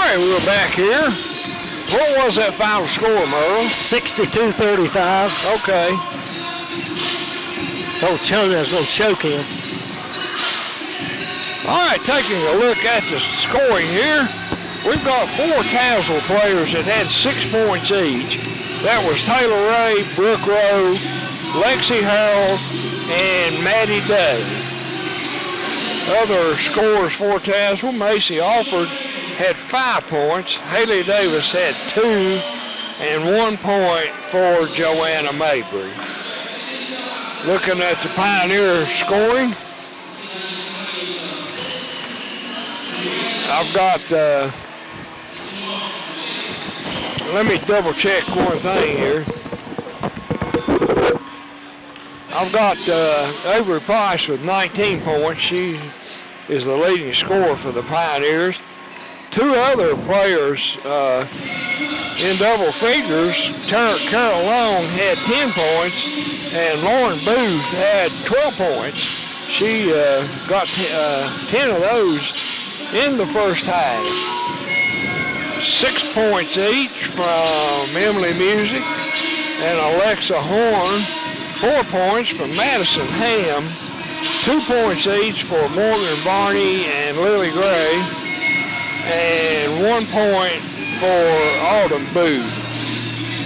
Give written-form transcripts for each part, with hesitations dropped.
right, we're back here. What was that final score, Merle? 62-35. Okay. Old Chona's going to choke him. All right, taking a look at the scoring here. We've got 4 Tazewell players that had 6 points each. That was Taylor Ray, Brooke Rowe, Lexi Harold, and Maddie Day. Other scores for Tazewell, Macy Alford had 5 points. Haley Davis had 2, and 1 point for Joanna Mabry. Looking at the Pioneer scoring, I've got, let me double check one thing here. I've got Avery Price with 19 points. She is the leading scorer for the Pioneers. 2 other players in double figures. Carol Long had 10 points, and Lauren Booth had 12 points. She got 10 of those in the first half. 6 points each from Emily Music and Alexa Horn. 4 points from Madison Ham. 2 points each for Morgan Varney and Lily Gray. And 1 point for Autumn Booth.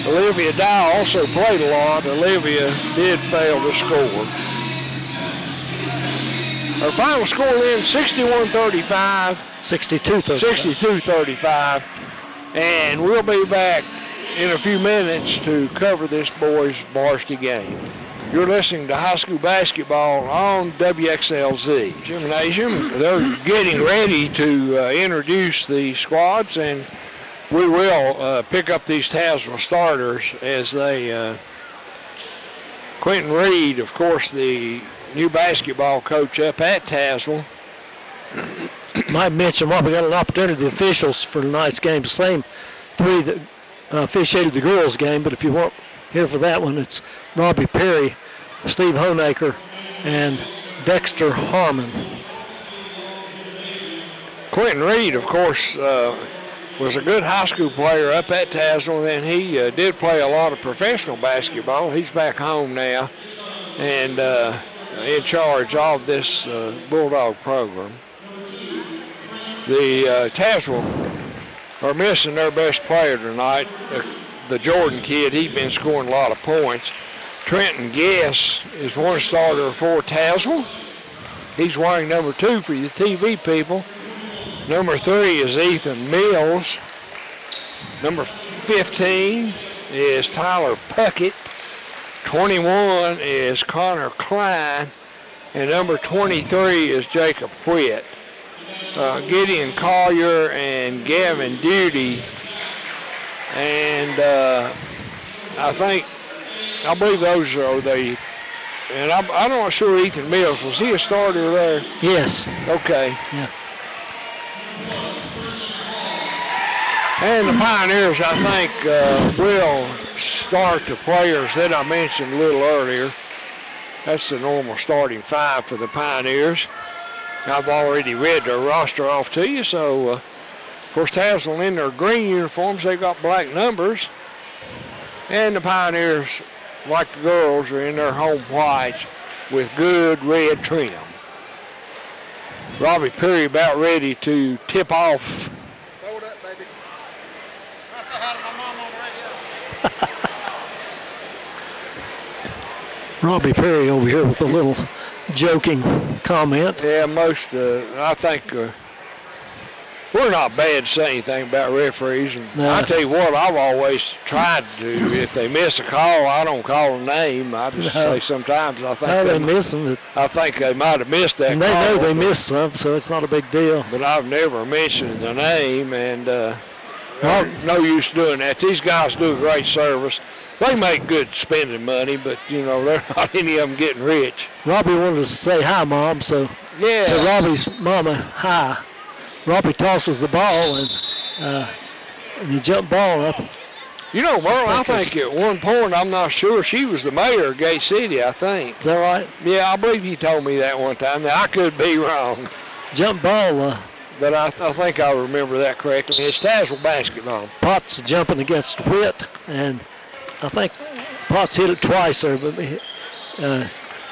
Olivia Dow also played a lot. Olivia did fail to score. Our final score then 61-35. 62-35. And we'll be back in a few minutes to cover this boys varsity game. You're listening to high school basketball on WXLZ Gymnasium. They're getting ready to introduce the squads, and we will pick up these Tazewell starters as they, Quentin Reed, of course, the new basketball coach up at Tazewell. Might mention, while we got an opportunity, the officials for tonight's game, the same 3 that officiated the girls' game, but if you weren't here for that one, it's Robbie Perry, Steve Honaker, and Dexter Harmon. Quentin Reed, of course, was a good high school player up at Tazewell, and he did play a lot of professional basketball. He's back home now and in charge of this Bulldog program. The Tazewell are missing their best player tonight, the Jordan kid. He's been scoring a lot of points. Trenton Guess is one starter for Tazewell. He's wearing number 2 for the TV people. Number 3 is Ethan Mills. Number 15 is Tyler Puckett. 21 is Connor Klein. And number 23 is Jacob Whitt. Gideon Collier and Gavin Duty. And I believe those are the, and I'm not sure Ethan Mills, was he a starter there? Yes. Okay. Yeah. And the Pioneers, I think, will start the players that I mentioned a little earlier. That's the normal starting 5 for the Pioneers. I've already read their roster off to you, so of course Tazewell in their green uniforms, they've got black numbers. And the Pioneers, like the girls, are in their home whites with good red trim. Robbie Perry about ready to tip off. Hold up, baby. I said hi to my mom on the radio. Robbie Perry over here with a little joking comment. Yeah, I think we're not bad to say anything about referees. And No. I tell you what, I've always tried to. If they miss a call, I don't call a name. I just say sometimes I think They miss them. I think they might have missed that And call. they know they missed some, so it's not a big deal. But I've never mentioned the name, and no use doing that. These guys do a great service. They make good spending money, but, they're not any of them getting rich. Robbie wanted to say hi, Mom, so Yeah. to Robbie's mama, hi. Robbie tosses the ball, and you jump ball up. Merle, I think at one point, I'm not sure, she was the mayor of Gate City, I think. Is that right? Yeah, I believe he told me that one time. Now, I could be wrong. Jump ball, but I think I remember that correctly. It's Tazewell basketball. Potts jumping against Whit, and I think Potts hit it twice there, but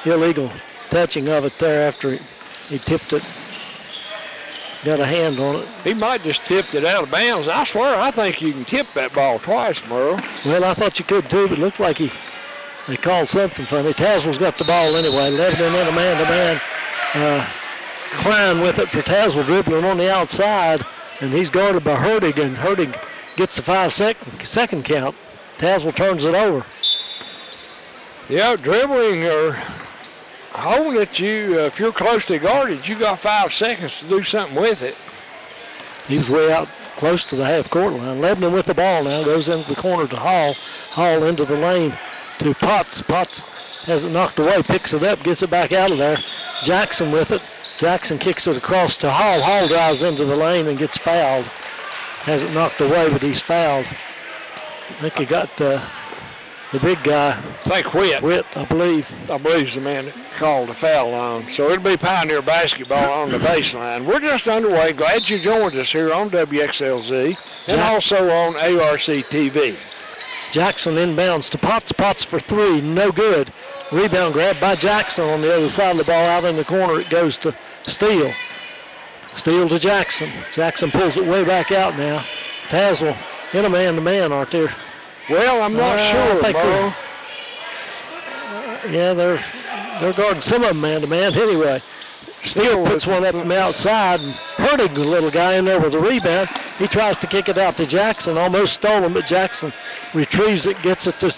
illegal touching of it there after he tipped it. Got a hand on it. He might just tipped it out of bounds. I swear, I think you can tip that ball twice, Merle. Well, I thought you could too, but it looked like they called something funny. Tazewell's got the ball anyway. Lebanon in a man-to-man. Klein with it for Tazewell, dribbling on the outside, and he's guarded by Herdig, and Herdig gets the 5-second count. Tazewell turns it over. Yeah, dribbling or holding it, if you're closely guarded, you got 5 seconds to do something with it. He was way out close to the half-court line. Lebanon with the ball now, goes into the corner to Hall. Hall into the lane to Potts. Potts has it knocked away, picks it up, gets it back out of there. Jackson with it. Jackson kicks it across to Hall. Hall drives into the lane and gets fouled. Has it knocked away, but he's fouled. I think he got the big guy. I think Whit. Whit, I believe. I believe is the man that called the foul on. So it'll be Pioneer basketball on the baseline. We're just underway. Glad you joined us here on WXLZ and also on ARC TV. Jackson inbounds to Potts. Potts for 3, no good. Rebound grab by Jackson on the other side of the ball. Out in the corner it goes to Steele. Steele to Jackson. Jackson pulls it way back out now. Tazewell in a man-to-man, aren't there? Well, I'm not sure, Mo. Yeah, they're guarding some of them man-to-man anyway. Steele puts one up from the outside, and Herdig, the little guy in there with the rebound. He tries to kick it out to Jackson, almost stolen, but Jackson retrieves it, gets it to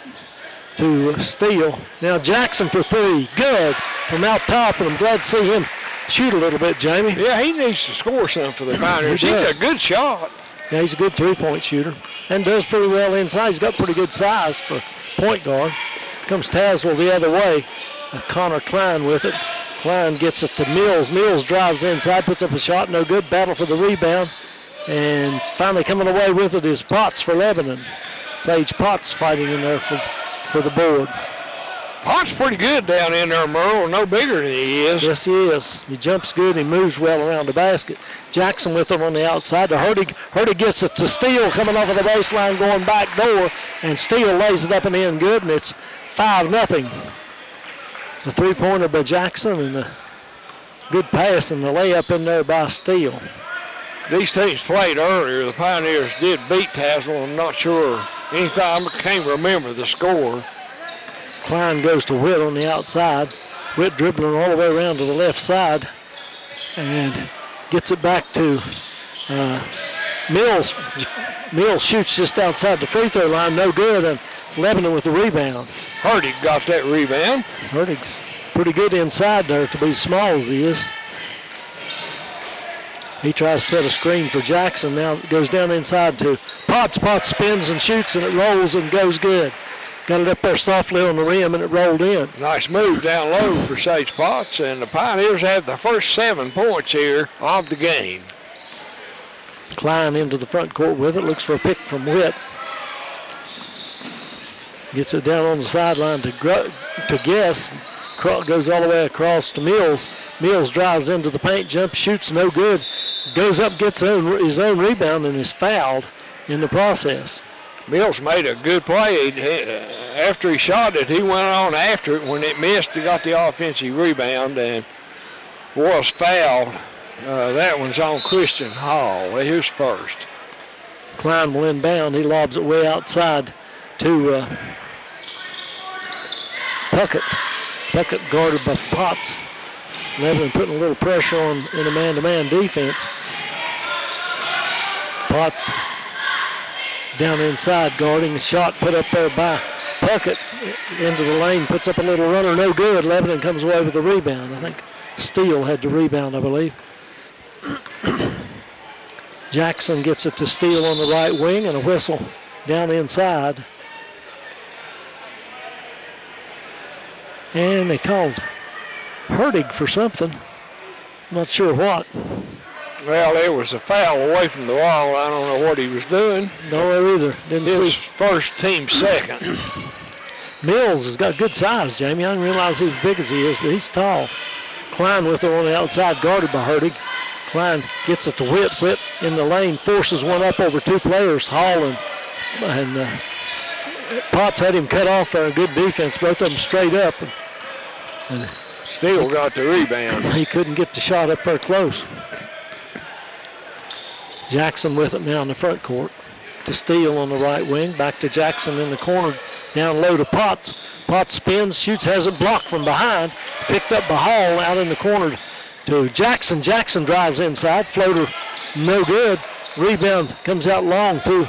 Steele. Now Jackson for 3, good from out top, and I'm glad to see him shoot a little bit, Jamie. Yeah, he needs to score something for the Pioneers. He's a good shot. Yeah, he's a good three-point shooter and does pretty well inside. He's got pretty good size for point guard. Comes Tazewell the other way. Connor Klein with it. Klein gets it to Mills. Mills drives inside, puts up a shot, no good. Battle for the rebound. And finally coming away with it is Potts for Lebanon. Sage Potts fighting in there for the board. Potts pretty good down in there, Merle. No bigger than he is. Yes, he is. He jumps good. He moves well around the basket. Jackson with him on the outside to Herdig. Herdig gets it to Steele coming off of the baseline, going back door, and Steele lays it up and in good, and it's 5-0. The three-pointer by Jackson and the good pass and the layup in there by Steele. These teams played earlier. The Pioneers did beat Tazewell. I'm not sure. Anytime I can't remember the score. Klein goes to Whit on the outside. Whit dribbling all the way around to the left side and gets it back to Mills. Mills shoots just outside the free throw line, no good, and Lebanon with the rebound. Herdig got that rebound. Herdig's pretty good inside there to be as small as he is. He tries to set a screen for Jackson. Now it goes down inside to Potts. Potts spins and shoots, and it rolls and goes good. Got it up there softly on the rim, and it rolled in. Nice move down low for Sage Potts, and the Pioneers have the first 7 points here of the game. Klein into the front court with it. Looks for a pick from Whit. Gets it down on the sideline to Guess. Goes all the way across to Mills. Mills drives into the paint, jump, shoots, no good. Goes up, gets his own rebound, and is fouled in the process. Mills made a good play. After he shot it, he went on after it. When it missed, he got the offensive rebound and was fouled. That one's on Christian Hall, his first. Klein will inbound. He lobs it way outside to Puckett. Puckett guarded by Potts. Lebanon putting a little pressure on in a man-to-man defense. Potts down inside guarding. A shot put up there by Puckett into the lane. Puts up a little runner, no good. Lebanon comes away with the rebound. I think Steele had the rebound, I believe. Jackson gets it to Steele on the right wing and a whistle down inside. And they called Herdig for something. Not sure what. Well, there was a foul away from the wall. I don't know what he was doing. Don't know either. Didn't see. His first, team second. Mills has got good size, Jamie. I didn't realize he's as big as he is, but he's tall. Klein with it on the outside, guarded by Herdig. Klein gets it to Whit. Whit in the lane, forces one up over two players, Hall and Potts had him cut off for a good defense, both of them straight up. And Steele got the rebound. He couldn't get the shot up there close. Jackson with it now in the front court. To Steele on the right wing. Back to Jackson in the corner. Down low to Potts. Potts spins, shoots, has it blocked from behind. Picked up by Hall out in the corner to Jackson. Jackson drives inside. Floater no good. Rebound comes out long to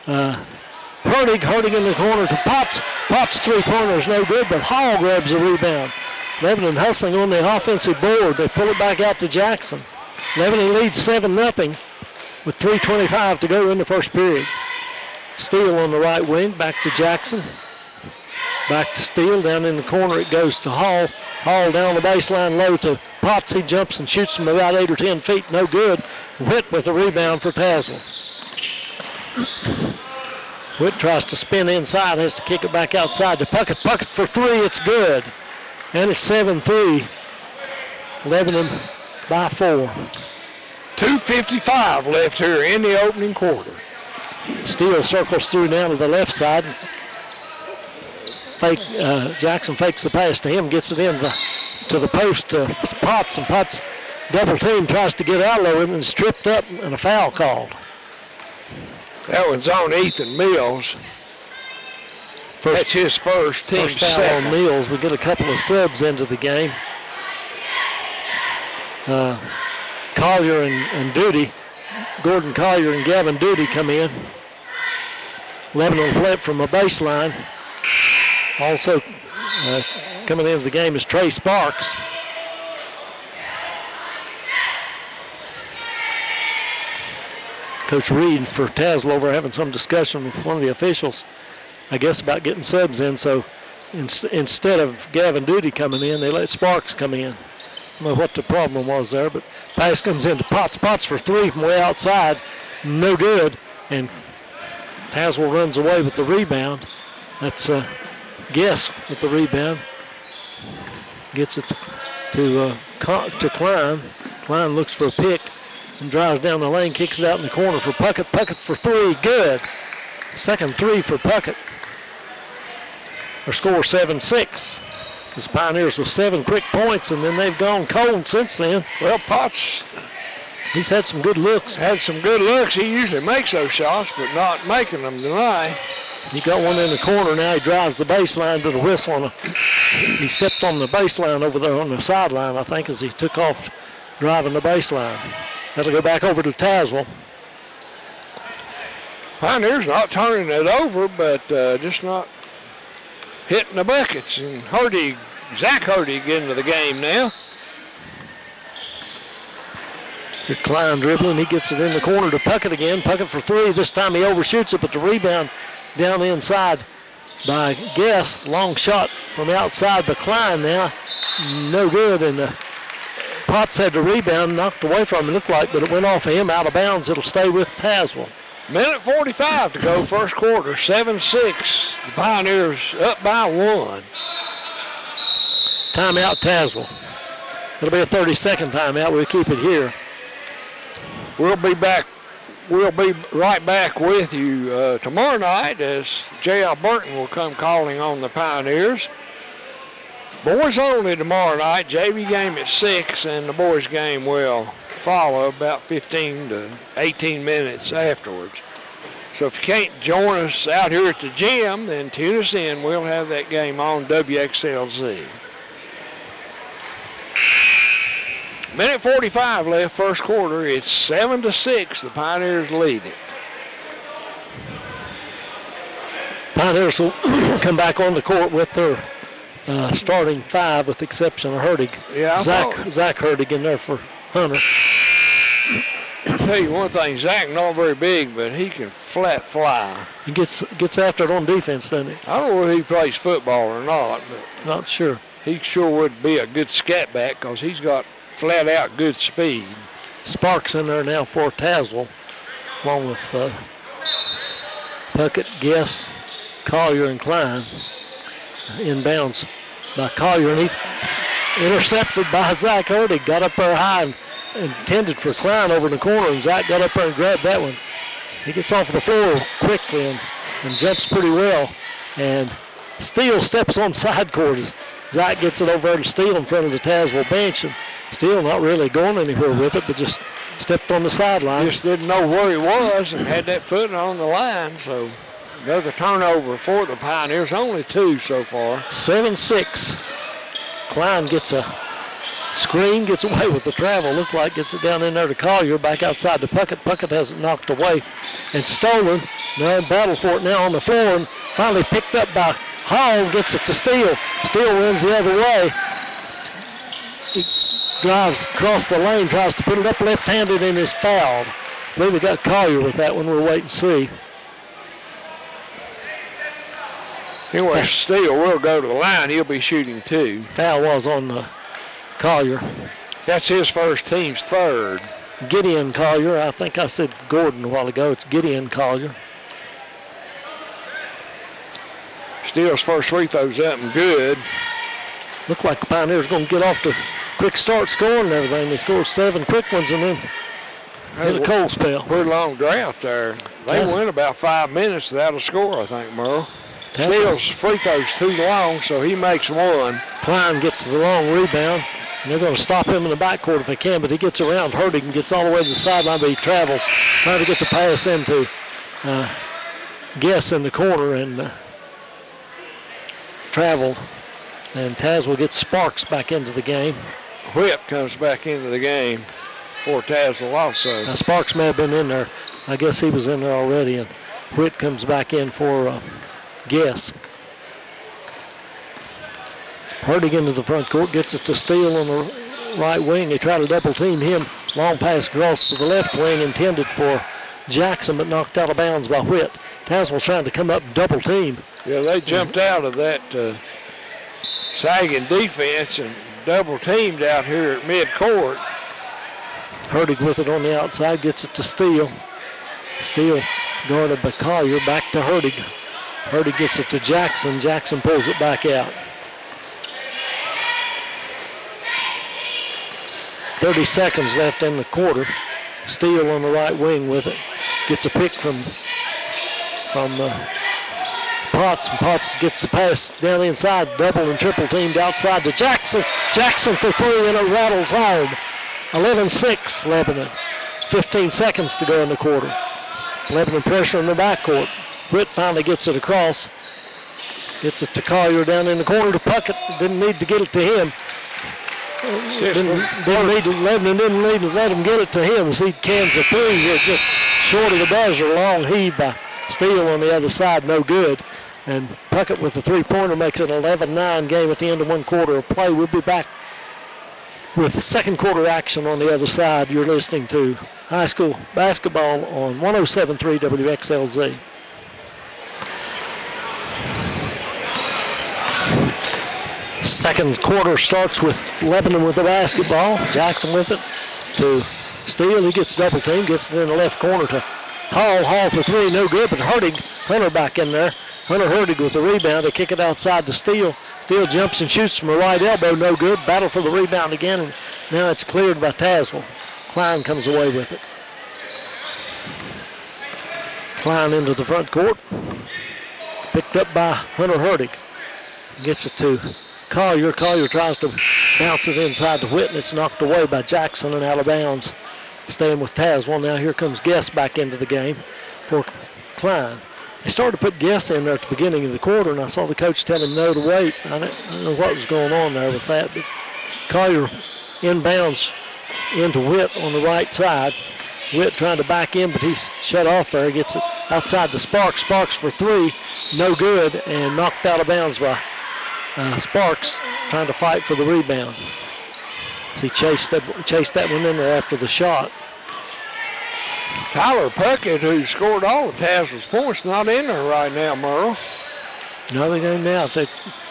Hurdig. Hurdig in the corner to Potts. Potts three-pointer is no good, but Hall grabs the rebound. Lebanon hustling on the offensive board. They pull it back out to Jackson. Lebanon leads 7-0 with 3:25 to go in the first period. Steele on the right wing, back to Jackson. Back to Steele, down in the corner it goes to Hall. Hall down the baseline low to Potts. He jumps and shoots from about 8 or 10 feet, no good. Whit with the rebound for Tazewell. Whit tries to spin inside, has to kick it back outside to Puckett. Puckett for three, it's good. And it's 7-3. Lebanon by 4. 2:55 left here in the opening quarter. Steele circles through now to the left side. Jackson fakes the pass to him, gets it in to the post to Potts, and Potts double team tries to get out of him and is tripped up and a foul called. That one's on Ethan Mills. That's his first, team foul second. on Mills. We get a couple of subs into the game. Collier and Duty, Gordon Collier and Gavin Duty come in. Lebanon will play it from a baseline. Also coming into the game is Trey Sparks. Coach Reed for Tazewell over having some discussion with one of the officials, I guess, about getting subs in. So instead of Gavin Duty coming in, they let Sparks come in. I don't know what the problem was there, but pass comes into Potts. Potts for three from way outside. No good. And Tazewell runs away with the rebound. That's Guess with the rebound. Gets it to Klein. Klein looks for a pick and drives down the lane, kicks it out in the corner for Puckett. Puckett for three, good. Second three for Puckett. Their score 7-6. The Pioneers with 7 quick points, and then they've gone cold since then. Well, Potts, he's had some good looks. Had some good looks. He usually makes those shots, but not making them tonight. He got one in the corner. Now he drives the baseline to the whistle. He stepped on the baseline over there on the sideline, I think, as he took off driving the baseline. That'll go back over to Tazewell. Pioneers not turning it over, but just not hitting the buckets. And Zach Hurdig into the game now. Good Klein dribbling. He gets it in the corner to Puckett again. Puckett for three. This time he overshoots it, but the rebound down inside by Guess. Long shot from outside by Klein now. No good. And Potts had the rebound knocked away from him, it looked like, but it went off of him out of bounds. It'll stay with Tazewell. Minute 45 to go first quarter. 7-6. The Pioneers up by 1. Timeout Tazewell. It'll be a 30-second timeout. We'll keep it here. We'll be back. We'll be right back with you tomorrow night as J.L. Burton will come calling on the Pioneers. Boys only tomorrow night. JV game at 6, and the boys game will follow about 15 to 18 minutes afterwards. So if you can't join us out here at the gym, then tune us in. We'll have that game on WXLZ. Minute 45 left first quarter. It's 7-6. The Pioneers lead it. Pioneers will come back on the court with their starting five, with the exception of Hurdig. Yeah, Zach Hurdig in there for Hunter. I'll tell you one thing, Zach not very big, but he can flat fly. He gets after it on defense, doesn't he? I don't know whether he plays football or not, but not sure. He sure would be a good scat back because he's got flat out good speed. Sparks in there now for Tazewell, along with Puckett, Guess, Collier, and Klein. Inbounds by Collier, and he intercepted by Zach Hurdig. Got up there high and intended for Klein over in the corner, and Zach got up there and grabbed that one. He gets off the floor quickly and jumps pretty well. And Steele steps on side court as Zach gets it over to Steele in front of the Tazewell bench. And Steele not really going anywhere with it, but just stepped on the sideline. Just didn't know where he was and had that foot on the line. So another turnover for the Pioneers. Only 2 so far. 7-6. Klein gets a screen, gets away with the travel. Looked like gets it down in there to Collier. Back outside to Puckett. Puckett has it knocked away and stolen. Now in battle for it now on the floor. And finally picked up by Hall. Gets it to Steele. Steele runs the other way. He drives across the lane, tries to put it up left-handed and is fouled. I believe we got Collier with that one. We'll wait and see. Anyway, Steele will go to the line. He'll be shooting 2. Foul was on Collier. That's his first, team's 3rd. Gideon Collier. I think I said Gordon a while ago. It's Gideon Collier. Steele's first free throw's up and good. Looked like the Pioneers going to get off to quick start scoring and everything. They scored 7 quick ones and then hit a cold spell. Pretty long drought there. They went about 5 minutes without a score, I think, Merle. That's Steele's free throw's too long, so he makes 1. Klein gets the long rebound, and they're going to stop him in the backcourt if they can, but he gets around Hurtig and gets all the way to the sideline, but he travels, trying to get the pass into Guess in the corner and traveled. And Tazewell gets Sparks back into the game. Whip comes back into the game for Tazewell also. Now Sparks may have been in there. I guess he was in there already, and Whit comes back in for Guess. Hurtig into the front court, gets it to Steele on the right wing. They try to double team him. Long pass across to the left wing intended for Jackson, but knocked out of bounds by Whit. Tazewell trying to come up double team. Yeah, they jumped out of that sagging defense and double teamed out here at midcourt. Hurtig with it on the outside, gets it to Steele. Steele guarded by Collier, back to Hurtig. Hurtig gets it to Jackson. Jackson pulls it back out. 30 seconds left in the quarter. Steele on the right wing with it. Gets a pick from Potts, and Potts gets the pass down inside, double and triple teamed outside to Jackson. Jackson for 3 and it rattles home. 11-6 Lebanon. 15 seconds to go in the quarter. Lebanon pressure in the backcourt. Whit finally gets it across. Gets it to Collier down in the corner to Puckett. Didn't need to get it to him. Lebanon didn't need to let him get it to him as he cans a 3 here just short of the buzzer. Long heave by Steele on the other side, no good. And Puckett with the 3-pointer makes it an 11-9 game at the end of 1 quarter of play. We'll be back with second quarter action on the other side. You're listening to high school basketball on 107.3 WXLZ. Second quarter starts with Lebanon with the basketball. Jackson with it to Steele. He gets double team, gets it in the left corner to Hall. Hall for 3, no good, but Hunter back in there. Hunter Hurtig with the rebound. They kick it outside to Steele. Steele jumps and shoots from a right elbow, no good. Battle for the rebound again, and now it's cleared by Tazewell. Klein comes away with it. Klein into the front court. Picked up by Hunter Hurtig. Gets it to Collier. Collier tries to bounce it inside to Whit, and it's knocked away by Jackson and out of bounds. Staying with Tazewell. Now here comes Guess back into the game for Klein. They started to put Guess in there at the beginning of the quarter, and I saw the coach tell him no to wait. I don't know what was going on there with that, but Collier inbounds into Whit on the right side. Whit trying to back in, but he's shut off there. Gets it outside to Sparks. Sparks for 3, no good, and knocked out of bounds by Sparks trying to fight for the rebound. So he chased that one in there after the shot. Tyler Puckett, who scored all of Tazewell's points, not in there right now, Merle. Another game now.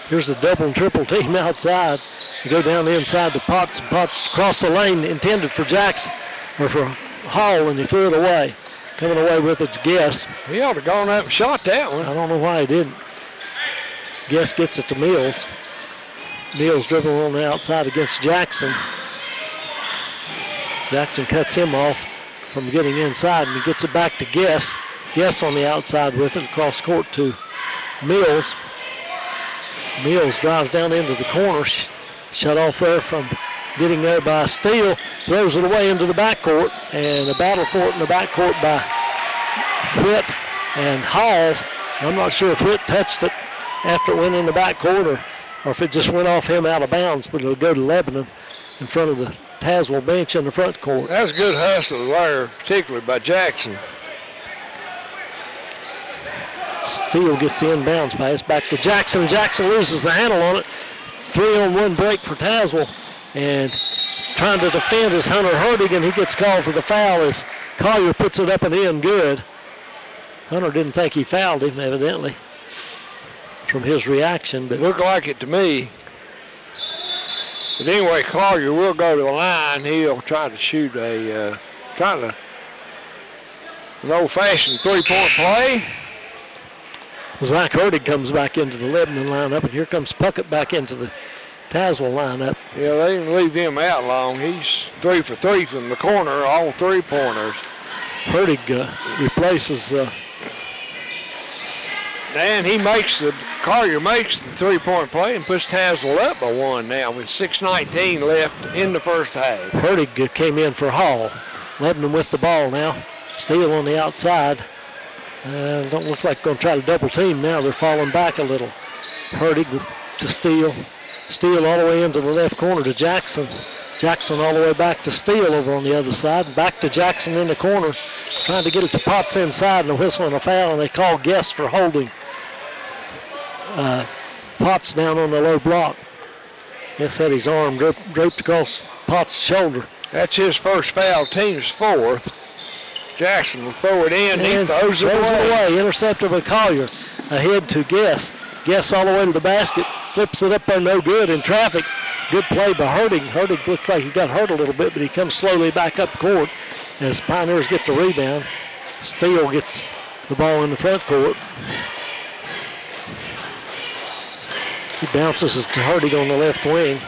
Here's the double and triple team outside. They go down the inside to Potts. Potts across the lane intended for Jackson, or for Hall, and he threw it away. Coming away with it's Guess. He ought to have gone up and shot that one. I don't know why he didn't. Guess gets it to Mills. Mills dribbling on the outside against Jackson. Jackson cuts him off from getting inside, and he gets it back to Guess. Guess on the outside with it, across court to Mills. Mills drives down into the corner, shut off there from getting there by Steele, throws it away into the backcourt, and a battle for it in the backcourt by Whit and Hall. I'm not sure if Whit touched it after it went in the backcourt or if it just went off him out of bounds, but it'll go to Lebanon in front of the Tazewell bench in the front court. That was a good hustle there, particularly by Jackson. Steele gets the inbounds pass back to Jackson. Jackson loses the handle on it. 3-on-1 break for Tazewell. And trying to defend is Hunter Hertig, and he gets called for the foul as Collier puts it up and in good. Hunter didn't think he fouled him, evidently, from his reaction. But looked like it to me. But anyway, Collier will go to the line. He'll try to shoot an old-fashioned three-point play. Zach Hertig comes back into the Lebanon lineup, and here comes Puckett back into the Tazewell lineup. Yeah, they didn't leave him out long. He's 3 for 3 from the corner, all three-pointers. Hertig replaces and Collier makes the three-point play and puts Tazewell up by 1 now with 6:19 left in the first half. Hertig came in for Hall. Lebanon with the ball now. Steele on the outside. Don't look like going to try to double team now. They're falling back a little. Hertig to Steele. Steele all the way into the left corner to Jackson. Jackson all the way back to Steele over on the other side. Back to Jackson in the corner, trying to get it to Potts inside, and a whistle and a foul, and they call Guess for holding Potts down on the low block. Guess had his arm draped across Potts' shoulder. That's his first foul, team's 4th. Jackson will throw it in, he throws it away. Intercepted by Collier. Ahead to Guess. Guess all the way to the basket, flips it up there, no good in traffic. Good play by Hertig. Hertig looked like he got hurt a little bit, but he comes slowly back up court as Pioneers get the rebound. Steele gets the ball in the front court. He bounces it to Hertig on the left wing.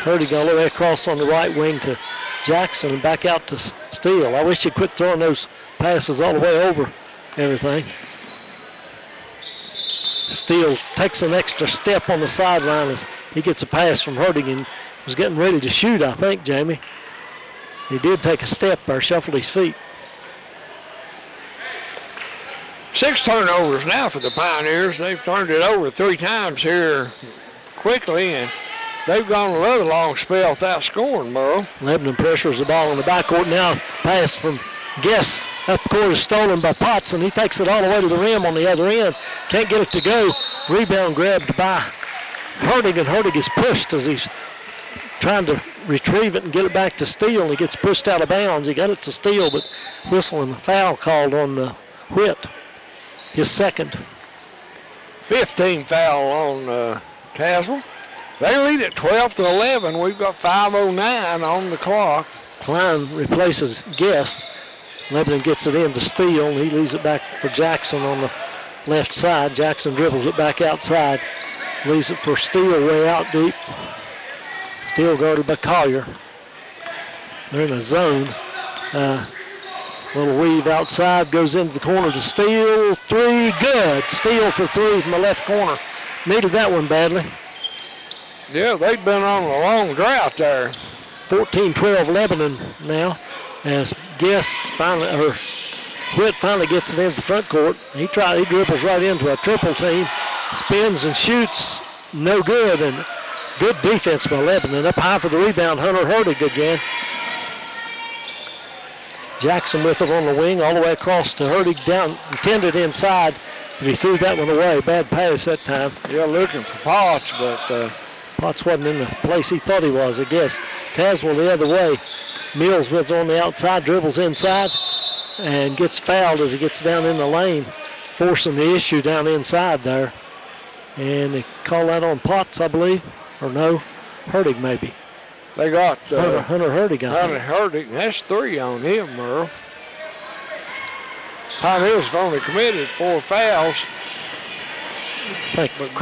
Hertig all the way across on the right wing to Jackson and back out to Steele. I wish he'd quit throwing those passes all the way over everything. Steele takes an extra step on the sideline as he gets a pass from Hertig and was getting ready to shoot, I think, Jamie. He did take a step there, shuffled his feet. 6 turnovers now for the Pioneers. They've turned it over 3 times here quickly, and they've gone another long spell without scoring, Merle. Lebanon pressures the ball in the backcourt now. Pass from Guess up court is stolen by Potts, and he takes it all the way to the rim on the other end. Can't get it to go. Rebound grabbed by Hertig, and Hertig is pushed as he's trying to retrieve it and get it back to Steele, and he gets pushed out of bounds. He got it to Steele, but whistle and the foul called on Whit, his second. 15 foul on Tazewell. They lead at 12-11. We've got 5:09 on the clock. Klein replaces Guest. Lebanon gets it in to Steele, and he leaves it back for Jackson on the left side. Jackson dribbles it back outside. Leaves it for Steele way out deep. Steele guarded by Collier. They're in a zone. Little weave outside, goes into the corner to Steele. 3, good. Steele for 3 from the left corner. Needed that one badly. Yeah, they've been on a long drought there. 14-12 Lebanon now as Whit finally gets it into the front court. He dribbles right into a triple team, spins and shoots, no good, and good defense by Lebanon. Up high for the rebound, Hunter Hertig again. Jackson with it on the wing, all the way across to Hertig, down, intended inside, but he threw that one away. Bad pass that time. Yeah, looking for Potts, but Potts wasn't in the place he thought he was, I guess. Tazewell the other way. Mills with it on the outside, dribbles inside, and gets fouled as he gets down in the lane, forcing the issue down inside there. And they call that on Potts, I believe, or no, Hertig maybe. They got Hunter Hertig on Hunter Hertig, that's 3 on him, Merle. Pioneers have only committed 4 fouls. I think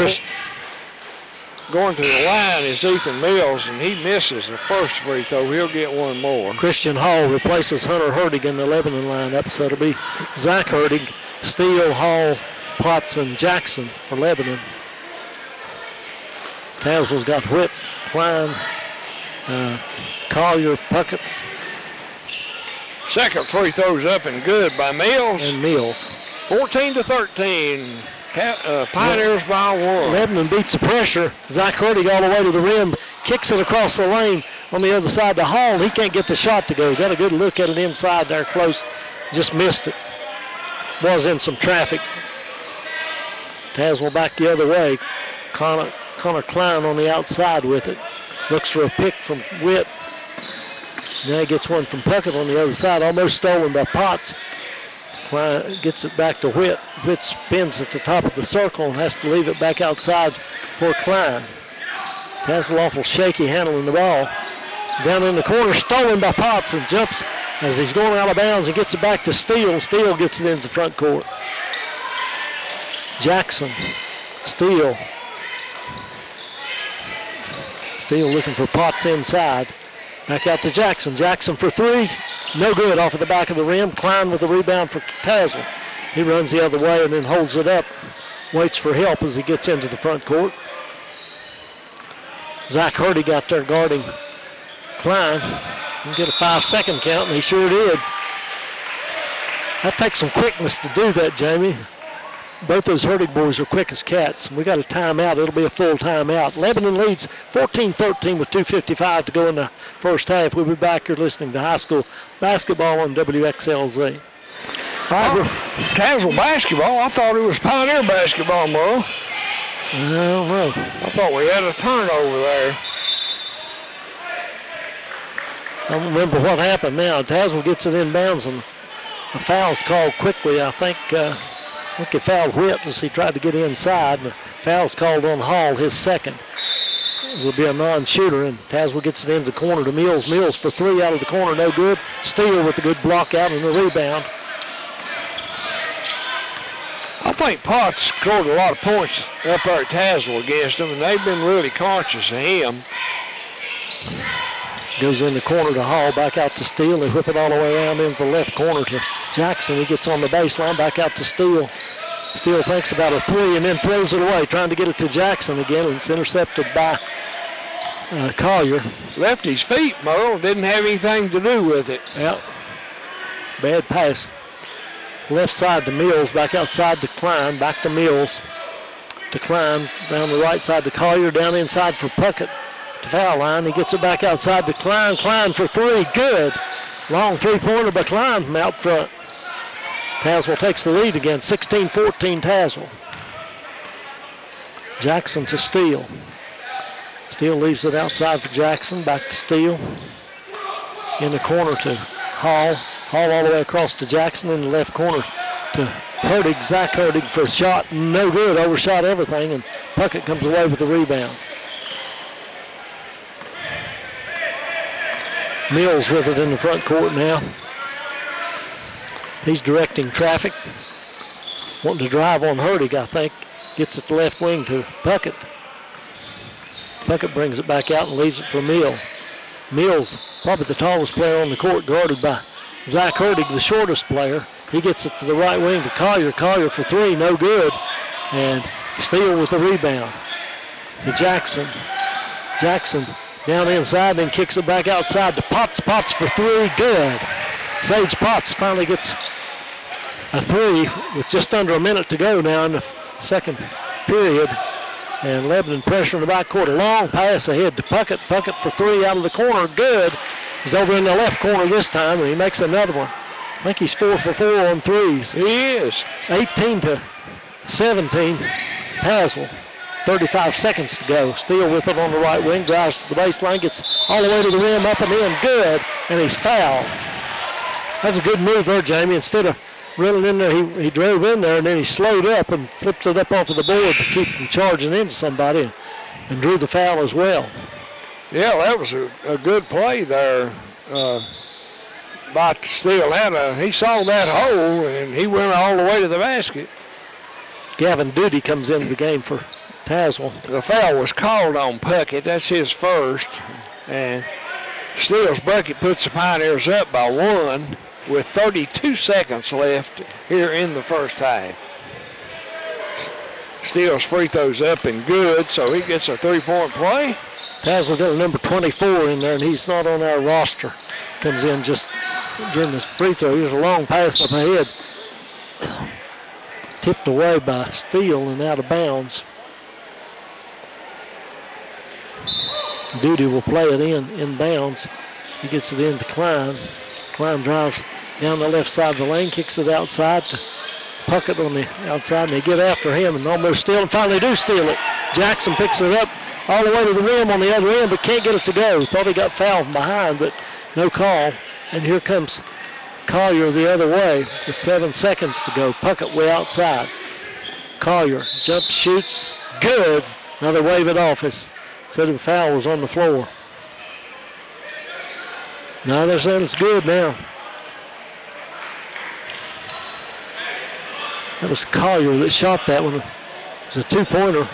going to the line is Ethan Mills, and he misses the first free throw. He'll get one more. Christian Hall replaces Hunter Hertig in the Lebanon lineup, so it'll be Zach Hertig, Steele, Hall, Potts, and Jackson for Lebanon. Tazewell's got Whit, Klein, Collier, Puckett. Second free throw's up and good by Mills. And Mills. 14-13. Pioneers by one. Lebanon beats the pressure. Zach Hertig all the way to the rim, kicks it across the lane on the other side to Hall. He can't get the shot to go. Got a good look at it inside there close. Just missed it. Was in some traffic. Tazewell back the other way. Connor Klein on the outside with it. Looks for a pick from Witt. Now he gets one from Puckett on the other side, almost stolen by Potts. Klein gets it back to Witt. Witt spins at the top of the circle and has to leave it back outside for Klein. Tazewell awful shaky handling the ball. Down in the corner, stolen by Potts and jumps as he's going out of bounds and gets it back to Steele. Steele gets it into the front court. Jackson, Steele. Steele looking for Potts inside. Back out to Jackson. Jackson for three. No good off of the back of the rim. Klein with the rebound for Tazewell. He runs the other way and then holds it up. Waits for help as he gets into the front court. Zach Hertig out there guarding Klein. He'll get a 5-second count, and he sure did. That takes some quickness to do that, Jamie. Both those Hertig boys are quick as cats. We got a timeout. It'll be a full timeout. Lebanon leads 14-13 with 2:55 to go in the first half. We'll be back here listening to high school basketball on WXLZ. Tazewell basketball? I thought it was Pioneer basketball, Mo. I don't know. I thought we had a turnover there. I don't remember what happened now. Tazewell gets it inbounds and a foul's called quickly. I think he fouled Whit as he tried to get inside. The foul's called on Hall, his second. It'll be a non-shooter, and Tazewell gets it into the corner to Mills. Mills for three out of the corner, no good. Steele with a good block out and the rebound. I think Potts scored a lot of points up there at Tazewell against them, and they've been really conscious of him. Goes in the corner to Hall, back out to Steele. They whip it all the way around into the left corner to Jackson. He gets on the baseline, back out to Steele. Steele thinks about a three and then throws it away, trying to get it to Jackson again, and it's intercepted by Collier. Left his feet, Merle. Didn't have anything to do with it. Yep. Bad pass. Left side to Mills, back outside to Klein, back to Mills. To Klein, down the right side to Collier, down inside for Puckett. To foul line, he gets it back outside to Klein. Klein for three, good. Long three-pointer by Klein from out front. Tazewell takes the lead again, 16-14 Tazewell. Jackson to Steele. Steele leaves it outside for Jackson, back to Steele. In the corner to Hall. Hall all the way across to Jackson in the left corner to Hertig. Zach Hertig for a shot, no good, overshot everything, and Puckett comes away with the rebound. Mills with it in the front court now. He's directing traffic. Wanting to drive on Hertig, I think. Gets it to left wing to Puckett. Puckett brings it back out and leaves it for Mills. Mills, probably the tallest player on the court, guarded by Zach Hertig, the shortest player. He gets it to the right wing to Collier. Collier for three, no good. And Steele with the rebound to Jackson. Jackson down inside, then kicks it back outside to Potts. Potts for three, good. Sage Potts finally gets a three with just under a minute to go now in the second period. And Lebanon pressure in the backcourt. A long pass ahead to Puckett. Puckett for three out of the corner, good. He's over in the left corner this time, and he makes another one. I think he's 4 for 4 on threes. He is. 18-17, Tazewell. 35 seconds to go. Steele with it on the right wing, drives to the baseline, gets all the way to the rim, up and in, good, and he's fouled. That's a good move there, Jamie. Instead of running in there, he drove in there, and then he slowed up and flipped it up off of the board to keep from charging into somebody and drew the foul as well. Yeah, that was a good play there by Steele. He saw that hole, and he went all the way to the basket. Gavin Duty comes into the game for Tazewell. The foul was called on Puckett. That's his first. And Steele's bucket puts the Pioneers up by 1 with 32 seconds left here in the first half. Steele's free throws up and good, so he gets a 3-point play. Tazewell got a number 24 in there, and he's not on our roster. Comes in just during his free throw. Here's a long pass up ahead. Tipped away by Steele and out of bounds. Duty will play it in bounds. He gets it in to Klein. Klein drives down the left side of the lane, kicks it outside to Puckett on the outside, and they get after him and almost steal, and finally do steal it. Jackson picks it up all the way to the rim on the other end, but can't get it to go. Thought he got fouled from behind, but no call. And here comes Collier the other way with 7 seconds to go. Puckett way outside. Collier jumps, shoots, good. Now they wave it off. It said the foul was on the floor. Now they're saying it's good now. That was Collier that shot that one. It was a 2-pointer.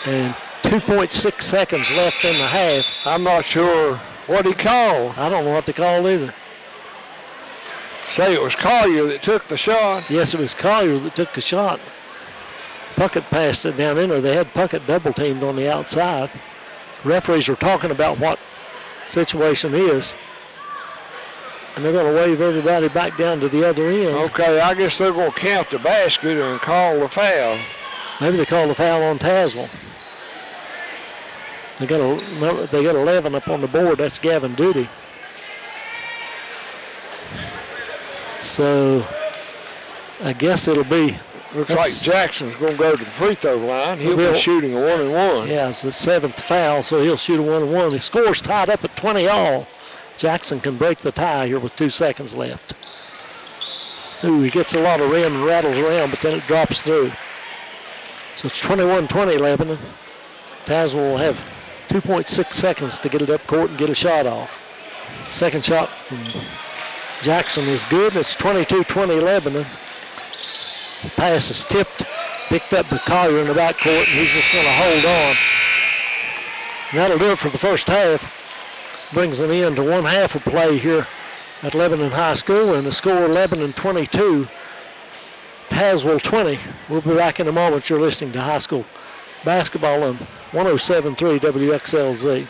And 2.6 seconds left in the half. I'm not sure what he called. I don't know what they called either. Say it was Collier that took the shot. Yes, it was Collier that took the shot. Puckett passed it down in there. They had Puckett double teamed on the outside. Referees are talking about what situation is. And they're going to wave everybody back down to the other end. Okay, I guess they're going to count the basket and call the foul. Maybe they call the foul on Tazewell. They got 11 up on the board. That's Gavin Duty. So I guess it'll be. Looks like Jackson's going to go to the free throw line. He'll be shooting a 1-and-1. Yeah, it's the 7th foul, so he'll shoot a 1-and-1. The score's tied up at 20 all. Jackson can break the tie here with 2 seconds left. Ooh, he gets a lot of rim and rattles around, but then it drops through. So it's 21-20 Lebanon. Tazewell will have 2.6 seconds to get it up court and get a shot off. Second shot from Jackson is good, and it's 22-20 Lebanon. The pass is tipped, picked up by Collier in the backcourt, and he's just going to hold on. And that'll do it for the first half. Brings an end to one half of play here at Lebanon High School, and the score Lebanon 22, Tazewell 20. We'll be back in a moment. You're listening to high school basketball on 107.3 WXLZ.